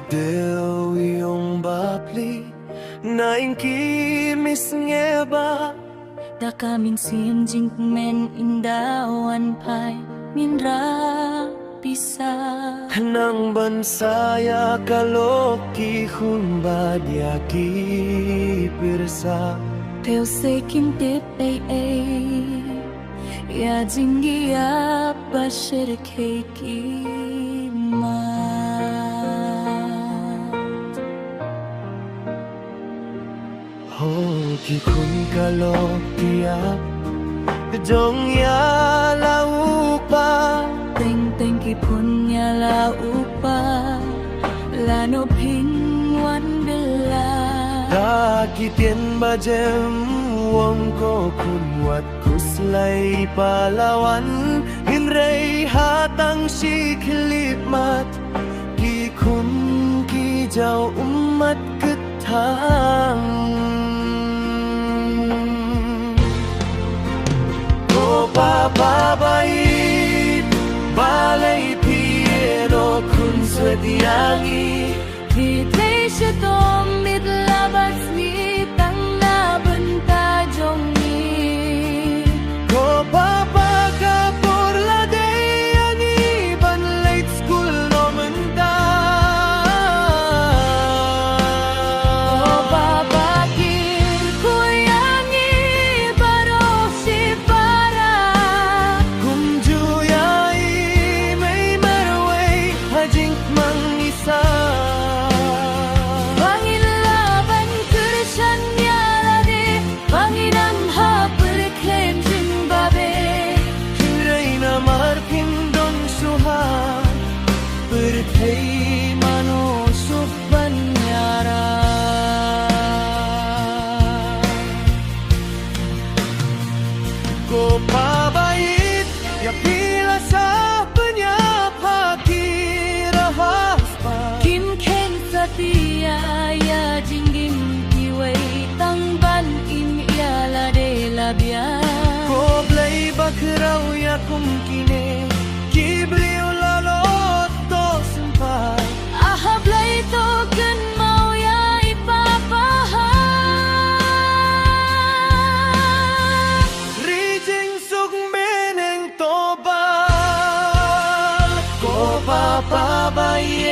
Idel yung bapli na kimis ngeba Da kaming sim jing men indawan pai minra pisa Nang bansaya kaloki hunba dia ki pirsa Teo se kim tip ya jingi ya bashir keki ma Ho ki kun kaloki ya Jong ya laupa Teng teng ki punya la upa La no ping wan bila Da ki tien ba jem wong ko kun wat kuslay palawan Hinray hatang si kilipmat Ki kun ki jaw umat ketang Ko papabait balay pieno kun swediangi Kitay siya tomit labas ni tang na benta jong ni Ko papagapur la day ang iban late school no menta O babakir ko yang ibaro si para Kung juyay may maraway hajing mang isa Pangilaban kursan nyalade Panginang hapur klaim Zimbabwe Hinray na marpindon suha Pertay mano subanyara Ko pabait ya pila sa panyapakirahas pa Kim Ken Satya ya jinggim kiway Tang ban in ialade labia Ko blay bakraw ya kumkine Kibliw lalot to sumpay Ahablay to kan mau ya ipapaha Rijing sug meneng tobal Ko papabaye